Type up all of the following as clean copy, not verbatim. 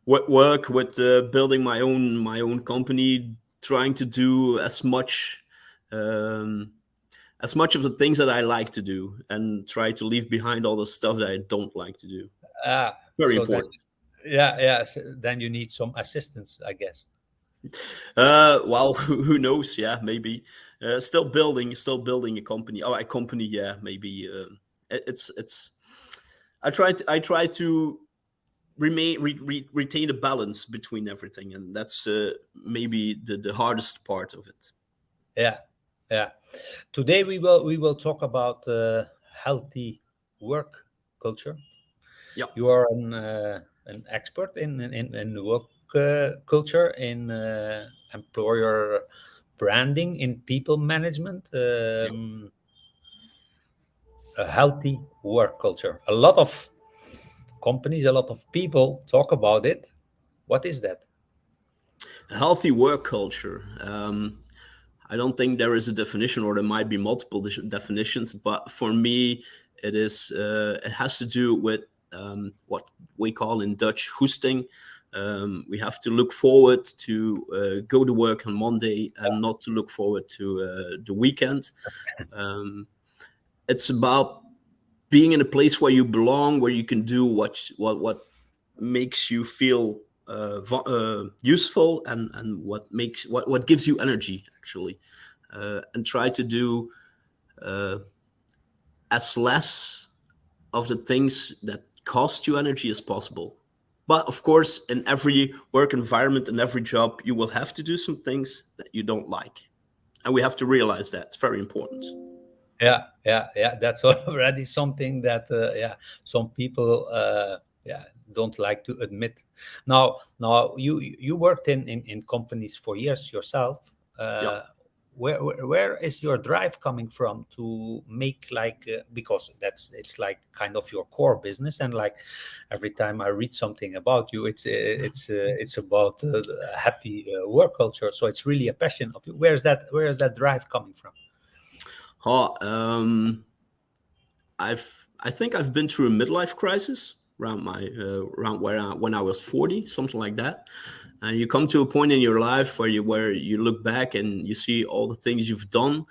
work with building my own company, trying to do um, as much of the things that I like to do, and try to leave behind all the stuff that I don't like to do. Ah, Very so then, important. yeah, yeah. So then you need some assistance, I guess. Well, who knows? Yeah, maybe. Still building a company. Oh, a company. Yeah, maybe. It's. I try to retain a balance between everything, and that's maybe the hardest part of it. Yeah, yeah. Today we will talk about healthy work culture. Yeah. You are an expert in work culture, in employer branding, in people management. Yeah. A healthy work culture. A lot of companies, a lot of people talk about it. What is that? A healthy work culture. I don't think there is a definition, or there might be multiple definitions. But for me, it has to do with what we call in Dutch hoesting. We have to look forward to go to work on Monday, and not to look forward to the weekend. Um, it's about being in a place where you belong, where you can do what makes you feel useful, and what gives you energy, actually, and try to do uh, as less of the things that cost you energy as possible. But of course, in every work environment, in every job, you will have to do some things that you don't like, and we have to realize that it's very important. Yeah, yeah, yeah. That's already something that yeah, some people yeah, don't like to admit. Now you worked in companies for years yourself. Yeah. Where is your drive coming from to make like because that's it's like kind of your core business, and like every time I read something about you, it's about the happy work culture. So it's really a passion of you. Where is that drive coming from? Huh, I think I've been through a midlife crisis around when I was 40, something like that. And you come to a point in your life where you look back and you see all the things you've done,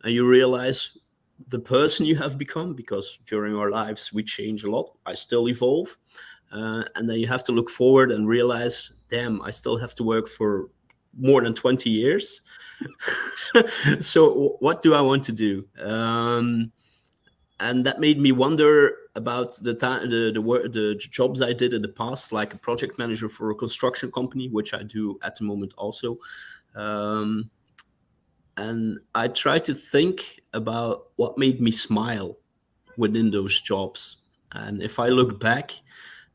and you realize the person you have become, because during our lives we change a lot. I still evolve, and then you have to look forward and realize, damn, I still have to work for more than 20 years. So what do I want to do? And that made me wonder about the time, the work, the jobs I did in the past, like a project manager for a construction company, which I do at the moment also. Um, and I try to think about what made me smile within those jobs. And if I look back,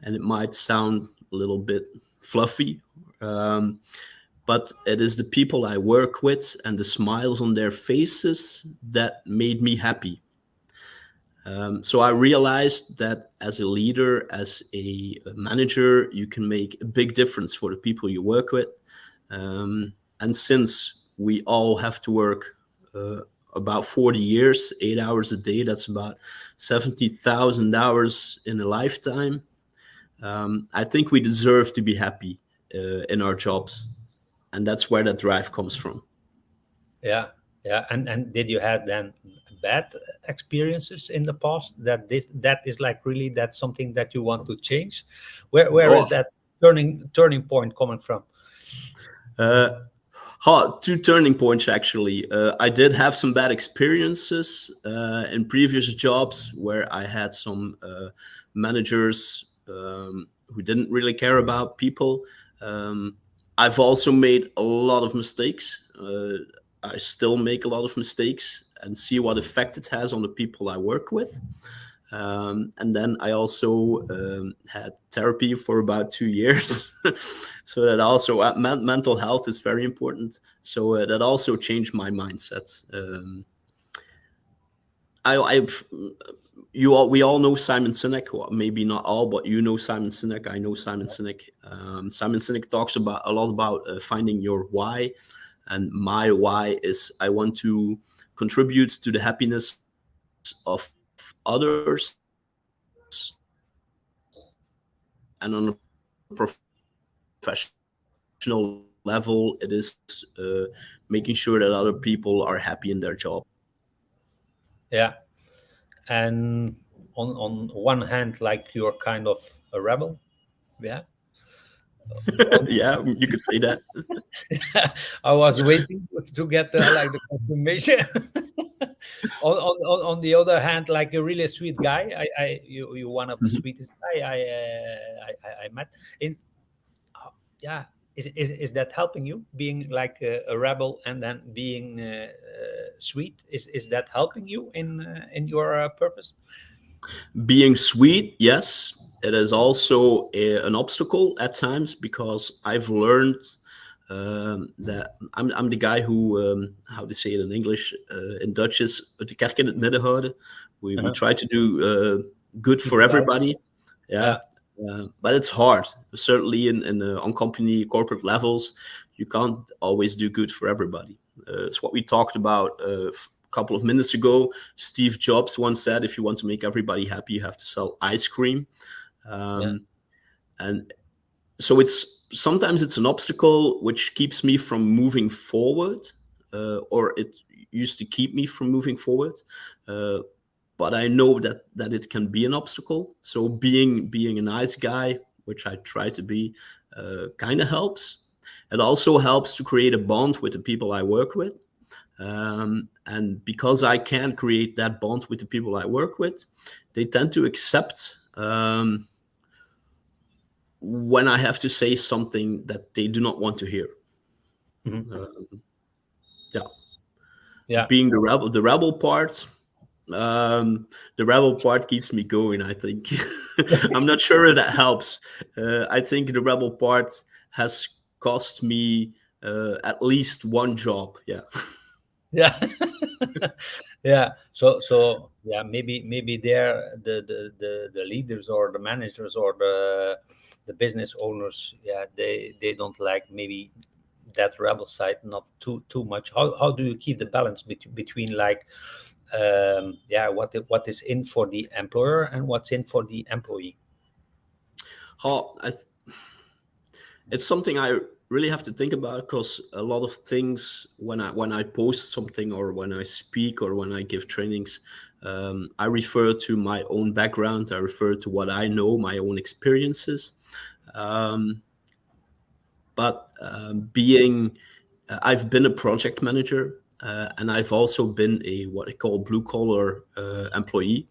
and it might sound a little bit fluffy, um, but it is the people I work with and the smiles on their faces that made me happy. So I realized that as a leader, as a manager, you can make a big difference for the people you work with. And since we all have to work uh, about 40 years, 8 hours a day, that's about 70,000 hours in a lifetime. I think we deserve to be happy in our jobs. And that's where that drive comes from. Yeah, yeah. And did you had then bad experiences in the past that is like really that's something that you want to change? Where Oh, is that turning point coming from? uh, two turning points, actually. I did have some bad experiences in previous jobs where I had some managers who didn't really care about people. Um, I've also made a lot of mistakes. I still make a lot of mistakes and see what effect it has on the people I work with. And then I also had therapy for about 2 years. So that also mental health is very important. So that also changed my mindset. I you all We all know Simon Sinek. Well, maybe not all, but you know Simon Sinek. I know Simon Sinek. Simon Sinek talks about a lot about finding your why, and my why is I want to contribute to the happiness of others, and on a professional level, I want to professional level, it is making sure that other people are happy in their job. Yeah. And on one hand, like you're kind of a rebel. Yeah. On, Yeah, you could say that. I was waiting to get like the confirmation. On the other hand, like a really sweet guy. You one of the Mhm. sweetest guy I met. In yeah, is that helping you being like a rebel and then being sweet? Is that helping you in your purpose? Being sweet, yes, it is also an obstacle at times because I've learned that I'm the guy who, how to say it in English, in Dutch is de kerk in het midden houden. We Uh-huh. try to do good Keep for the balance. everybody. Yeah. Yeah, But it's hard. Certainly on company corporate levels, you can't always do good for everybody. It's what we talked about a couple of minutes ago. Steve Jobs once said, "If you want to make everybody happy, you have to sell ice cream." yeah, Um, and so it's sometimes it's an obstacle which keeps me from moving forward, or it used to keep me from moving forward. Uh, but I know that it can be an obstacle. So being a nice guy, which I try to be, kind of helps. It also helps to create a bond with the people I work with. And because I can create that bond with the people I work with, they tend to accept when I have to say something that they do not want to hear. mhm, Uh, yeah, yeah, being the rebel part, the rebel part keeps me going. I think I'm not sure if that helps. I think the rebel part has cost me at least one job. Yeah. yeah. Yeah, yeah, maybe they're the leaders or the managers or the business owners. Yeah, they don't like maybe that rebel side not too much. How do you keep the balance between like yeah, what is in for the employer and what's in for the employee? How it's something I really have to think about because a lot of things when I post something or when I speak or when I give trainings, I refer to my own background. I refer to what I know, my own experiences. Um, but being I've been a project manager, and I've also been a what I call blue collar employee.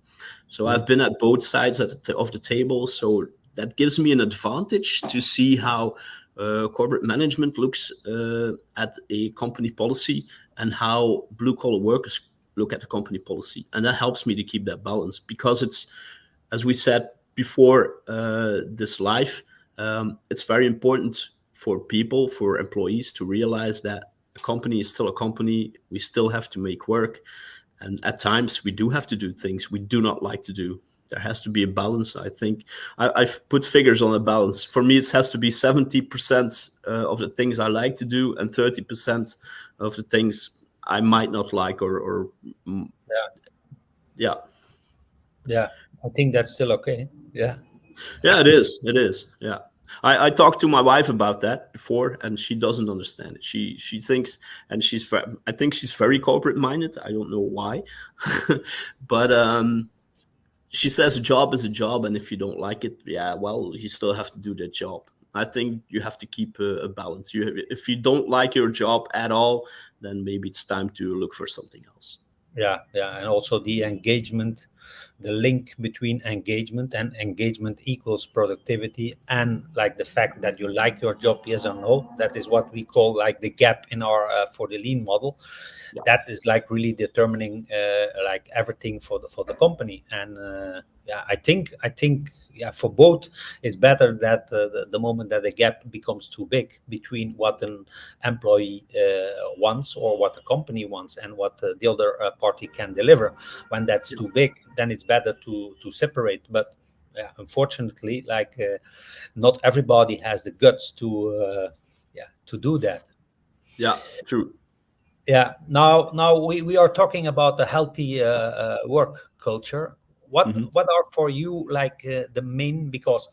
So Mhm. I've been at both sides of the table. So that gives me an advantage to see how corporate management looks at a company policy and how blue collar workers look at the company policy, and that helps me to keep that balance because it's, as we said before this live, it's very important for people, for employees to realize that a company is still a company. We still have to make work. And at times we do have to do things we do not like to do. There has to be a balance. I think I've put figures on a balance. For me, it has to be 70% of the things I like to do and 30% of the things I might not like or Yeah, yeah. yeah, I think that's still okay. Yeah, Yeah, it is. It is. Yeah. I talked to my wife about that before, and she doesn't understand it. She thinks, and I think she's very corporate minded. I don't know why, but she says a job is a job, and if you don't like it, yeah, well, you still have to do that job. I think you have to keep a balance. If you don't like your job at all, then maybe it's time to look for something else. yeah, yeah, and also the engagement, the link between engagement and engagement equals productivity, and like the fact that you like your job, yes or no. That is what we call like the gap in our for the lean model. Yeah. That is like really determining like everything for the company. And yeah, I think yeah, for both it's better that the moment that the gap becomes too big between what an employee wants or what the company wants and what the other party can deliver. When that's Yeah. too big, then it's better to separate. But yeah, unfortunately, like not everybody has the guts to yeah, to do that. Yeah. True. Yeah. Now we are talking about a healthy work culture. What Hmm. what are for you like the main, because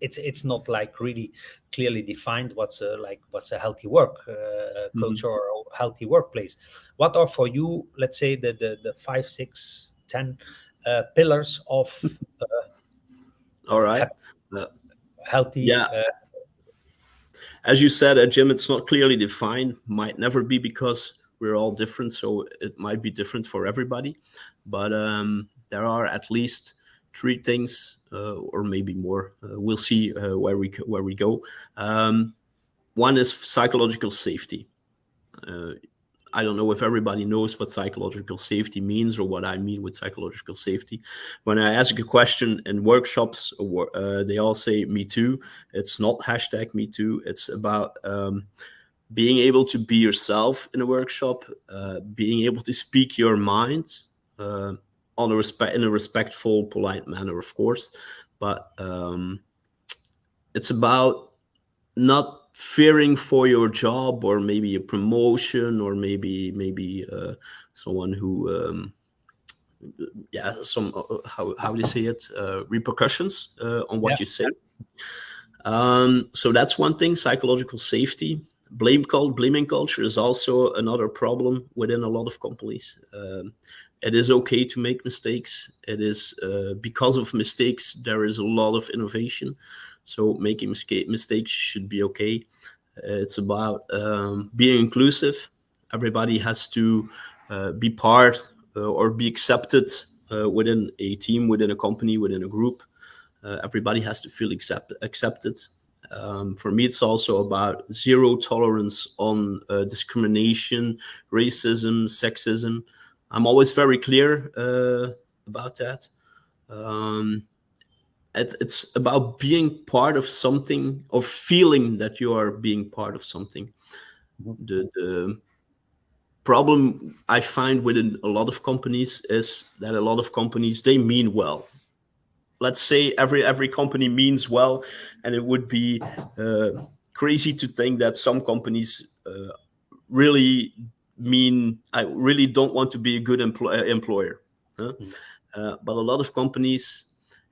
it's not like really clearly defined what's a healthy work Mhm. culture or healthy workplace. What are for you, let's say, the 5, 6, 10 pillars of All right. hap- Uh, healthy yeah, as you said, Jim, it's not clearly defined. Might never be because we're all different, so it might be different for everybody. But there are at least three things, or maybe more. We'll see where we go. Um, One is psychological safety. Uh, I don't know if everybody knows what psychological safety means or what I mean with psychological safety. When I ask a question in workshops, they all say "me too." It's not hashtag "me too." It's about being able to be yourself in a workshop, being able to speak your mind uh, in a respectful, polite manner, of course. But it's about not fearing for your job or maybe a promotion or maybe someone who yeah some how do you say it repercussions on yeah what you say. So that's one thing, psychological safety. Blaming culture is also another problem within a lot of companies. It is okay to make mistakes. It is because of mistakes there is a lot of innovation. So making mistakes should be okay. It's about being inclusive. Everybody has to be part or be accepted within a team, within a company, within a group. Everybody has to feel accepted. For me, it's also about zero tolerance on discrimination, racism, sexism. I'm always very clear about that. Um, it's about being part of something or feeling that you are being part of something. Mhm. The problem I find within a lot of companies is that a lot of companies, they mean well. Let's say every company means well, and it would be uh, crazy to think that some companies really mean I really don't want to be a good employer, huh? Mhm. But a lot of companies,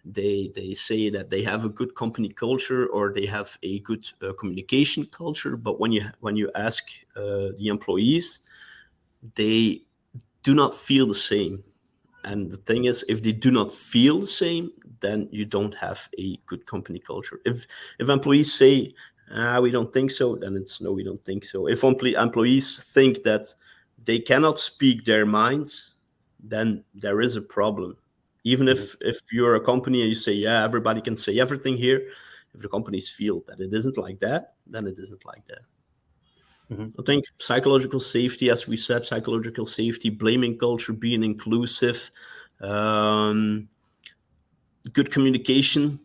they say that they have a good company culture or they have a good communication culture, but when you ask the employees, they do not feel the same. And the thing is, if they do not feel the same, then you don't have a good company culture. If employees say, we don't think so, then it's no, we don't think so. If employees think that they cannot speak their minds, then there is a problem. Even Mhm. if you're a company and you say, yeah, everybody can say everything here, if the companies feel that it isn't like that, then it isn't like that. Mhm. I think psychological safety, as we said, psychological safety, blaming culture, being inclusive, um, good communication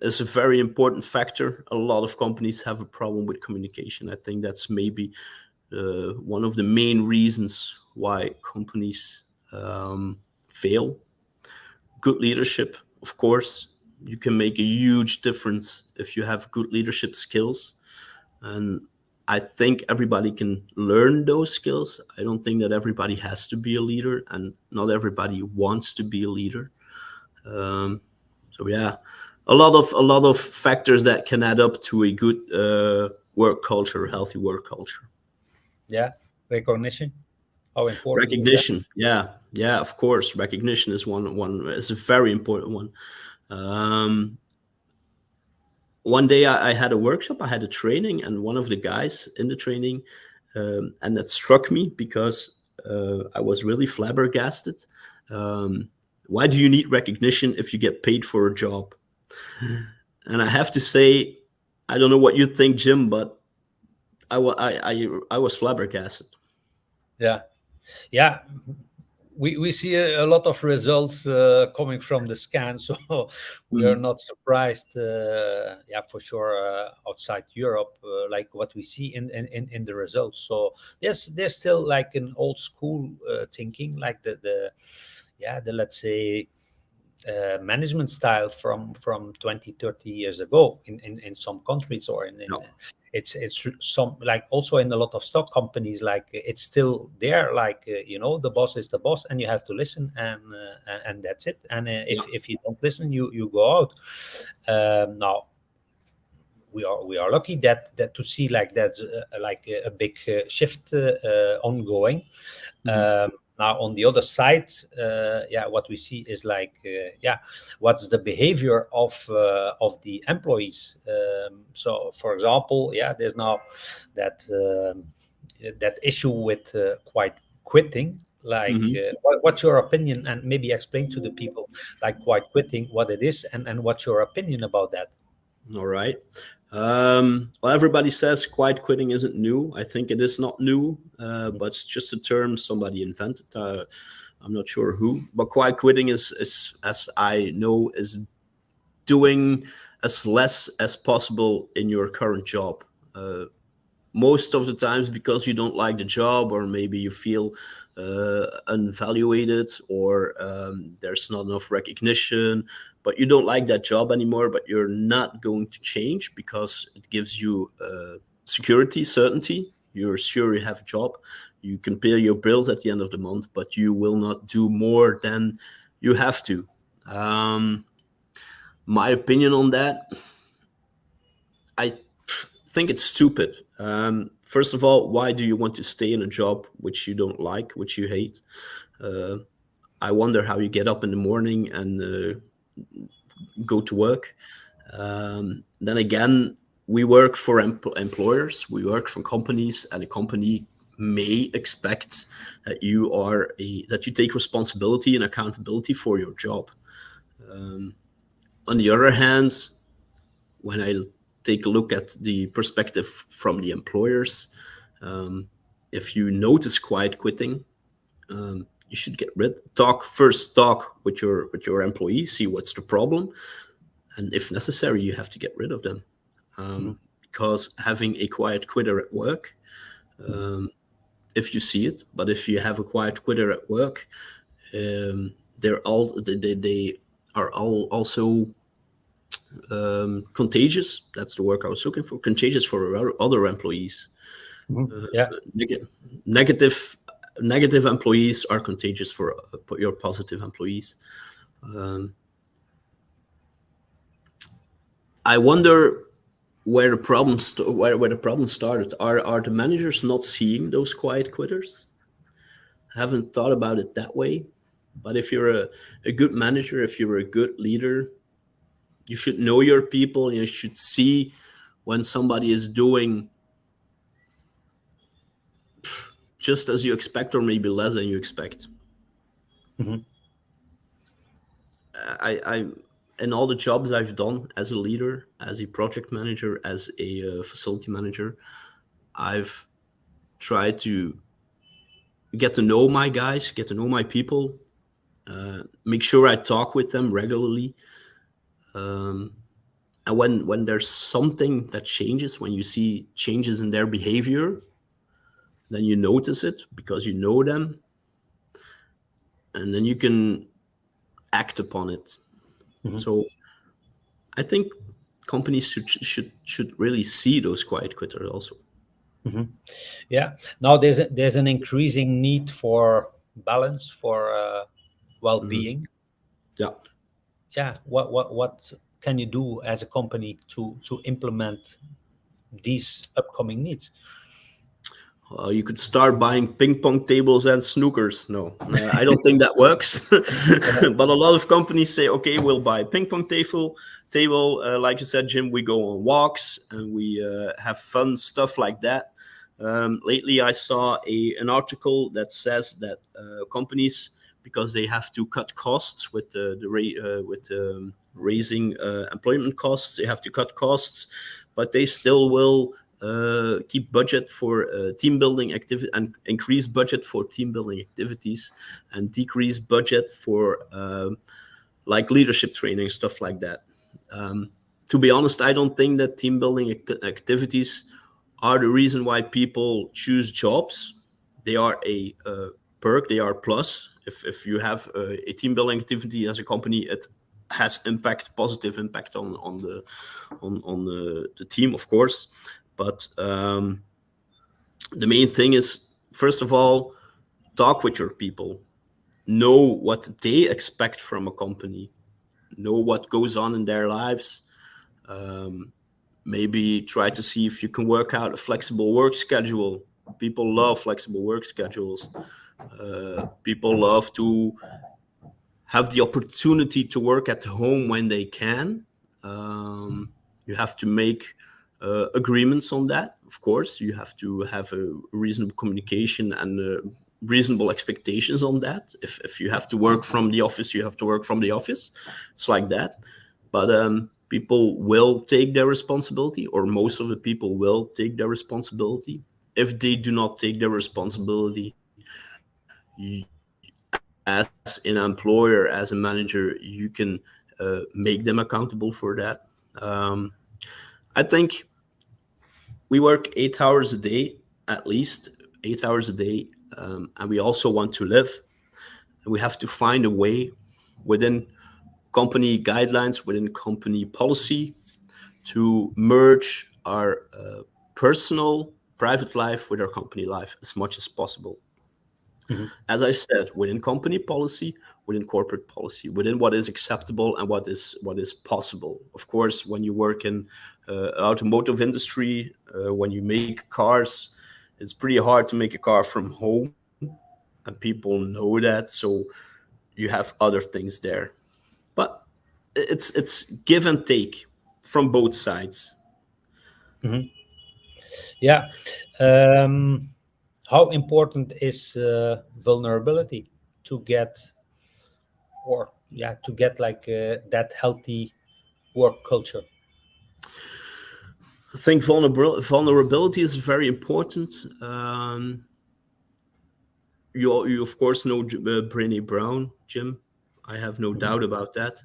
is a very important factor. A lot of companies have a problem with communication. I think that's maybe one of the main reasons why companies fail. Good leadership, of course, you can make a huge difference if you have good leadership skills. And I think everybody can learn those skills. I don't think that everybody has to be a leader, and not everybody wants to be a leader. Um, so yeah, a lot of factors that can add up to a good work culture, healthy work culture. Yeah, recognition, how important is that? Recognition, yeah, of course. Recognition is one. It's a very important one. Um, One day I had a workshop, I had a training, and one of the guys in the training, and that struck me because I was really flabbergasted. Um, why do you need recognition if you get paid for a job? And I have to say, I don't know what you think, Jim, but I was flabbergasted. Yeah, yeah, we see a lot of results coming from the scan, so we are Mm, not surprised. Yeah, for sure, outside Europe, like what we see in the results. So there's still like an old school thinking, like the yeah, the, let's say, management style from 20, 30 years ago in some countries, or in no. it's some, like, also in a lot of stock companies, like it's still there, like the boss is the boss and you have to listen, and that's it. And Yeah. if you don't listen, you go out. Now, we are lucky that to see like that's like a big shift ongoing. Mhm. Now on the other side, yeah, what we see is like yeah, what's the behavior of the employees? So for example, yeah, there's now that that issue with quite quitting. Like, Mhm. what's your opinion? And maybe explain to the people like quite quitting what it is, and what's your opinion about that? All right. Well, everybody says quiet quitting isn't new. I think it is not new, but it's just a term somebody invented. I'm not sure who, but quiet quitting is, as I know, is doing as less as possible in your current job. Most of the times because you don't like the job, or maybe you feel unvaluated, or there's not enough recognition, but you don't like that job anymore, but you're not going to change because it gives you security, certainty. You're sure you have a job, you can pay your bills at the end of the month, but you will not do more than you have to. um, my opinion on that, I think it's stupid. First of all, why do you want to stay in a job which you don't like, which you hate? Uh, I wonder how you get up in the morning and go to work. Then again, we work for employers, we work for companies, and a company may expect that that you take responsibility and accountability for your job. On the other hand, when I take a look at the perspective from the employers, if you notice quiet quitting, you should get rid. Talk with your employees, see what's the problem, and if necessary, you have to get rid of them. Mhm, Because having a quiet quitter at work, mhm, if you see it, but if you have a quiet quitter at work, they are all also contagious. That's the word I was looking for. Contagious for other employees. mhm. Yeah. Neg- negative negative employees are contagious for your positive employees. Um, I wonder where the problem started. Are the managers not seeing those quiet quitters? Haven't thought about it that way. But if you're a good manager, if you're a good leader, you should know your people. And you should see when somebody is doing just as you expect, or maybe less than you expect. Mhm, I in all the jobs I've done as a leader, as a project manager, as a facility manager, I've tried to get to know my guys, get to know my people, make sure I talk with them regularly. Um, and when there's something that changes, when you see changes in their behavior, then you notice it because you know them, and then you can act upon it. mhm, So I think companies should really see those quiet quitters also. mhm. Yeah. Now there's an increasing need for balance, for Mhm. well-being. Yeah. Yeah. What can you do as a company to implement these upcoming needs? You could start buying ping pong tables and snookers. No, I don't think that works. But a lot of companies say, okay, we'll buy ping pong table. Like you said, Jim, we go on walks and we have fun stuff like that. Lately, I saw an article that says that companies, because they have to cut costs with raising employment costs, they have to cut costs, but they still will keep budget for team building activity, and increase budget for team building activities, and decrease budget for like leadership training, stuff like that. Um, to be honest, I don't think that team building activities are the reason why people choose jobs. They are a perk. They are a plus. If you have a team building activity as a company, it has impact, positive impact on the team, of course. But the main thing is, first of all, talk with your people, know what they expect from a company, know what goes on in their lives, um, maybe try to see if you can work out a flexible work schedule. People love flexible work schedules. People love to have the opportunity to work at home when they can. You have to make agreements on that. Of course, you have to have a reasonable communication and reasonable expectations on that. If you have to work from the office, you have to work from the office. It's like that. But people will take their responsibility, or most of the people will take their responsibility. If they do not take their responsibility, as an employer, as a manager, you can make them accountable for that. I think we work 8 hours a day, at least 8 hours a day, and we also want to live. We have to find a way within company guidelines, within company policy, to merge our personal, private life with our company life as much as possible. Mhm. As I said, within company policy, within corporate policy, within what is acceptable and what is possible. Of course, when you work in automotive industry, when you make cars, it's pretty hard to make a car from home, and people know that. So you have other things there, but it's give and take from both sides. Mhm. Yeah. Um, how important is vulnerability to get, or yeah, to get like that healthy work culture? I think vulnerability is very important. You of course know Brené Brown, Jim. I have no Mhm. doubt about that.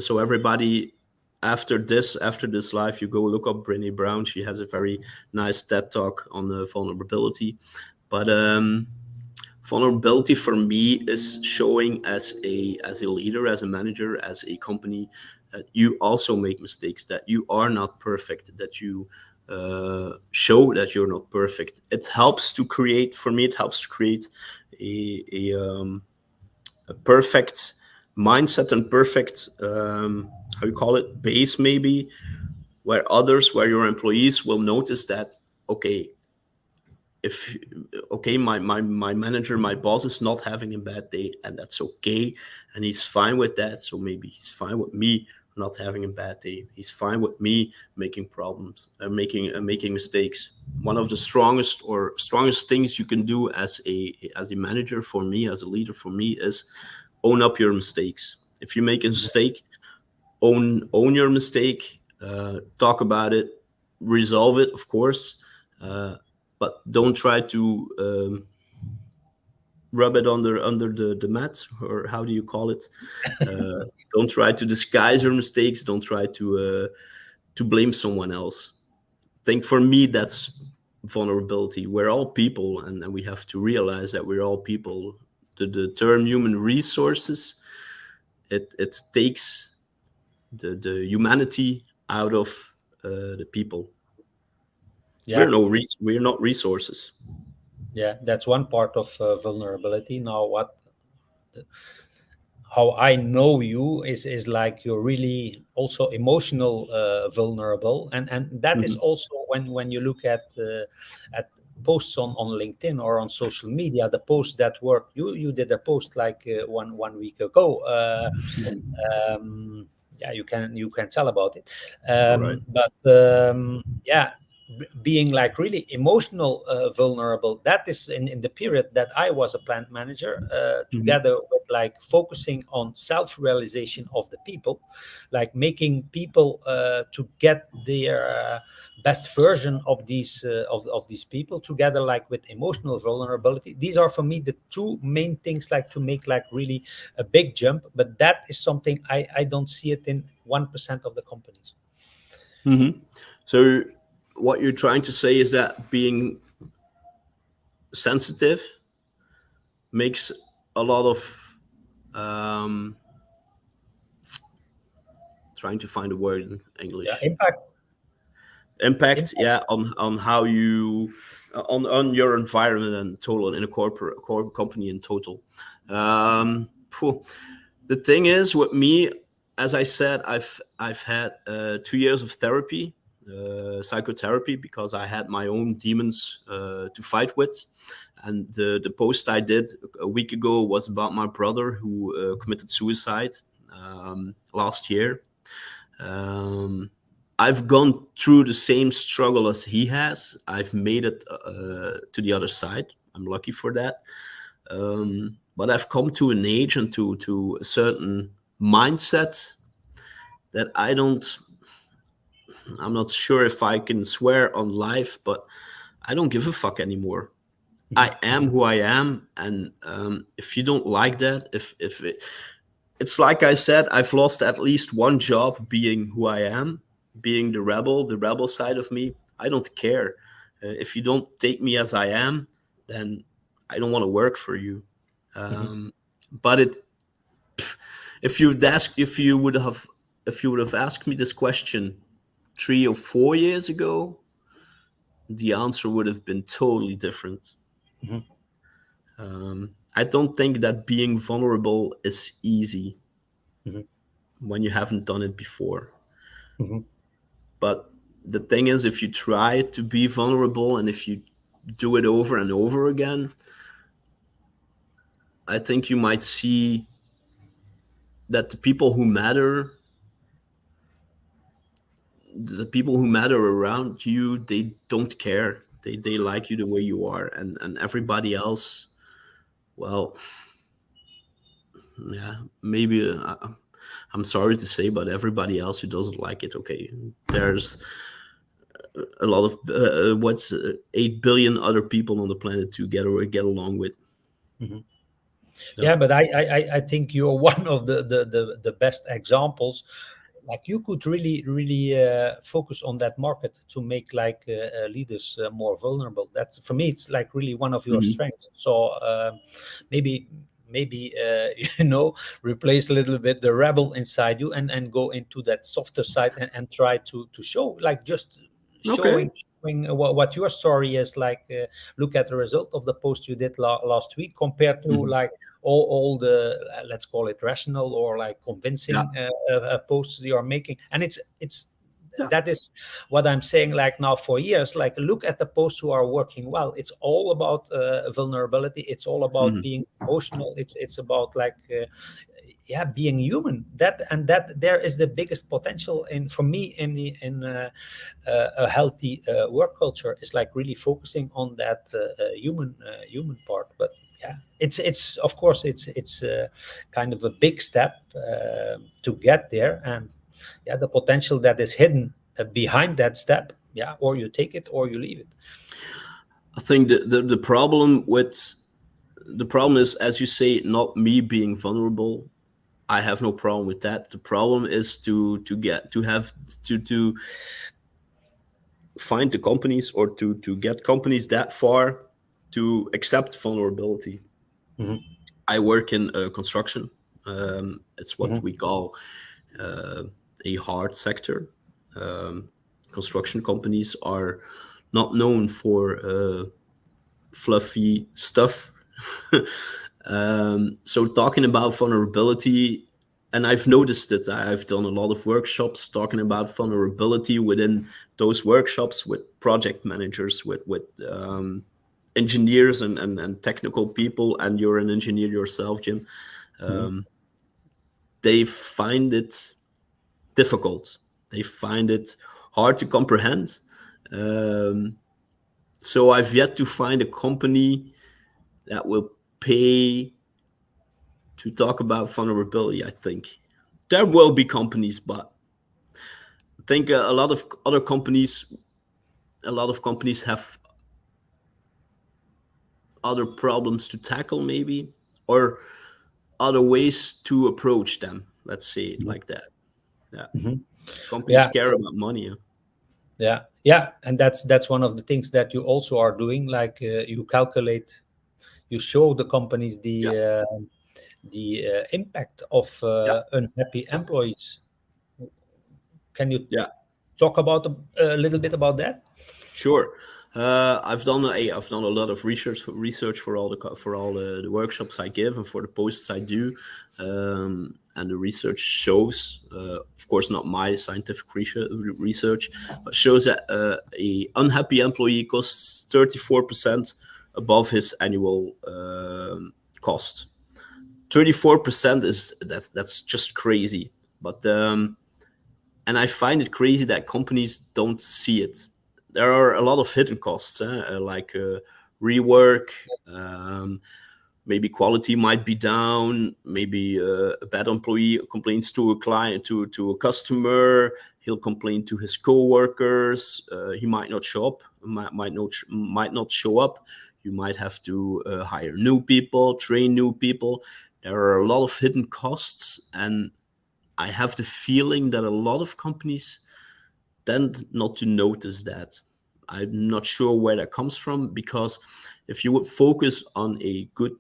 So everybody, after this live, you go look up Brené Brown. She has a very nice TED talk on vulnerability. But vulnerability for me is showing as a leader, as a manager, as a company, that you also make mistakes, that you are not perfect, that you show that you're not perfect. It helps to create, for me, it helps to create a perfect mindset and perfect, how you call it, base maybe, where your employees will notice that, okay, if okay, my manager, my boss is not having a bad day, and that's okay, and he's fine with that. So maybe he's fine with me not having a bad day. He's fine with me making problems, making mistakes. One of the strongest things you can do as a manager, for me, as a leader, for me, is own up your mistakes. If you make a mistake, own your mistake, talk about it, resolve it, of course, uh, but don't try to rub it under the mat, or how do you call it? Uh, don't try to disguise your mistakes. Don't try to blame someone else. I think for me that's vulnerability. We're all people, and we have to realize that we're all people. The term human resources, it takes the humanity out of the people. Yeah, We're not resources. yeah, that's one part of vulnerability. Now, what how I know you is like you're really also emotional, vulnerable, and that is Mhm. also when you look at posts on LinkedIn or on social media, the posts that work. You did a post like one week ago. Yeah, you can tell about it, All right. but yeah, being like really emotional, vulnerable, that is in the period that I was a plant manager, Mhm. together with like focusing on self-realization of the people, like making people to get their best version of these people together, like with emotional vulnerability. These are for me the two main things, like to make like really a big jump, but that is something I don't see it in 1% of the companies. Mhm. So what you're trying to say is that being sensitive makes a lot of trying to find a word in Yeah, English, impact. impact, Impact. yeah, on how you on your environment and total, in a corporate company in total. Phew. The thing is with me, as I said, I've had 2 years of therapy, psychotherapy because I had my own demons to fight with. And the post I did a week ago was about my brother who committed suicide last year. Um, I've gone through the same struggle as he has. I've made it to the other side. I'm lucky for that. But I've come to an age and to a certain mindset that I'm not sure if I can swear on life, but I don't give a fuck anymore. I am who I am, and if you don't like that, if it's like I said, I've lost at least one job being who I am, being the rebel side of me. I don't care. If you don't take me as I am, then I don't want to work for you. Mhm. But it, if you'd ask, if you would have asked me this question 3 or 4 years ago, the answer would have been totally different. Mhm. I don't think that being vulnerable is easy Mhm. when you haven't done it before. Mhm. But the thing is, if you try to be vulnerable and if you do it over and over again, I think you might see that the people who matter around you, they don't care. They like you the way you are, and everybody else, well, yeah, maybe I'm sorry to say, but everybody else who doesn't like it, okay, there's a lot of what's 8 billion other people on the planet to get along with. Mhm. Yeah. Yeah, but I think you're one of the best examples. Like you could really focus on that market to make like leaders more vulnerable. That's for me, it's like really one of your Mhm. strengths. So maybe you know, replace a little bit the rebel inside you and go into that softer side and try to show like just Okay. showing what your story is like. Look at the result of the post you did last week compared to Mhm. like all the let's call it rational or like Yeah. convincing posts you are making, and it's Yeah. that is what I'm saying like now for years. Like look at the posts who are working well. It's all about vulnerability. It's all about Mhm. being emotional. It's about like yeah, being human. That and that there is the biggest potential in for me in the in a healthy work culture is like really focusing on that human part. But yeah, it's of course it's kind of a big step to get there, and yeah, the potential that is hidden behind that step. Yeah, or you take it or you leave it. I think the problem is, as you say, not me being vulnerable. I have no problem with that. The problem is to find the companies or to get companies that far to accept vulnerability. Hmm. I work in construction. It's what Hmm. we call uh, a hard sector. Um, Construction companies are not known for fluffy stuff. So talking about vulnerability, and I've noticed it. I've done a lot of workshops talking about vulnerability within those workshops with project managers, with engineers and technical people. And you're an engineer yourself, Jim. Hmm. Um, they find it difficult. They find it hard to comprehend. Um, so I've yet to find a company that will pay to talk about vulnerability. I think there will be companies, but I think a lot of companies have other problems to tackle, maybe, or other ways to approach them. Let's say it like that. Yeah, Hmm. companies Yeah. care about money. Yeah, yeah, and that's one of the things that you also are doing. Like you calculate, you show the companies Yeah, the impact of yeah, unhappy employees. Can you yeah. talk about a little bit about that? Sure. I've done a lot of research for all the workshops I give and for the posts I do, and the research shows, of course not my scientific research, but shows that a unhappy employee costs 34% above his annual cost. 34% is that's just crazy. But and I find it crazy that companies don't see it. There are a lot of hidden costs, like rework. Maybe quality might be down. Maybe a bad employee complains to a client, to a customer. He'll complain to his coworkers. He might not show up. Might not show up. You might have to hire new people, train new people. There are a lot of hidden costs, and I have the feeling that a lot of companies tend not to notice that. I'm not sure where that comes from, because if you would focus on a good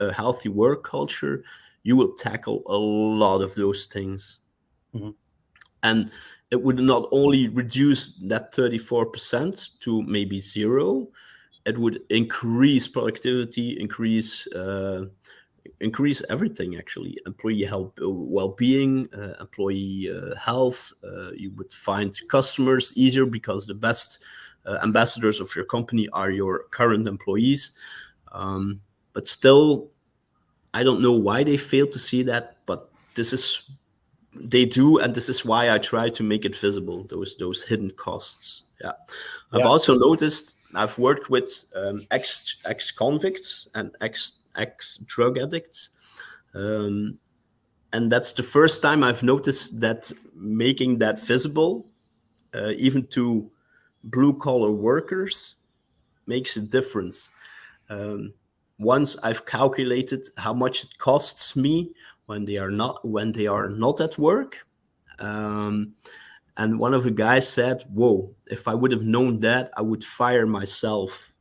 a healthy work culture, you will tackle a lot of those things. Mm-hmm. And it would not only reduce that 34% to maybe zero, it would increase productivity, increase everything, actually. Employee health, well-being, employee health. You would find customers easier, because the best ambassadors of your company are your current employees. But still, I don't know why they fail to see that, but they do, and this is why I try to make it visible, those hidden costs. Yeah. I've also noticed, I've worked with ex convicts and ex drug addicts, and that's the first time I've noticed that making that visible, even to blue collar workers, makes a difference. Once I've calculated how much it costs me when they are not at work, and one of the guys said, "Whoa! If I would have known that, I would fire myself."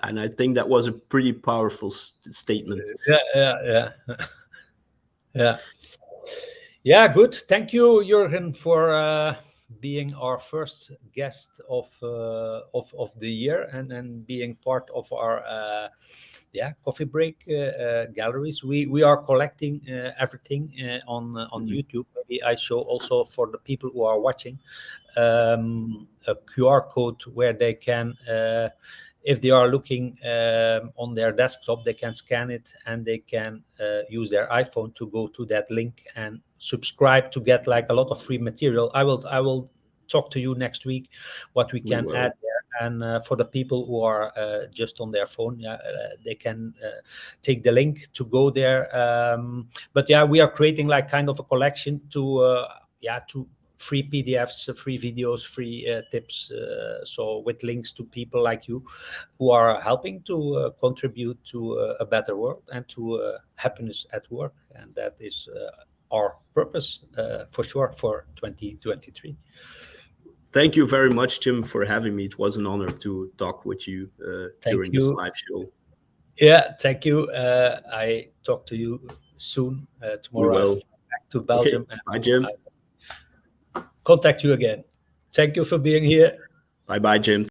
And I think that was a pretty powerful statement. Yeah. Yeah. Yeah, good. Thank you, Jurgen, for being our first guest of the year, and being part of our coffee break galleries. We are collecting everything on YouTube. Maybe I show also for the people who are watching a QR code where they can. If they are looking on their desktop, they can scan it, and they can use their iPhone to go to that link and subscribe to get like a lot of free material. I will talk to you next week what we can add there. And for the people who are just on their phone, they can take the link to go there. But yeah, we are creating like kind of a collection to free PDFs, free videos, free tips. So with links to people like you who are helping to contribute to a better world and to happiness at work. And that is our purpose for sure for 2023. Thank you very much, Tim, for having me. It was an honor to talk with you during this live show. Yeah, thank you. I talk to you soon. Tomorrow we will. I'm back to Belgium. Okay. Bye, Jim. Contact you again. Thank you for being here. Bye, Jim.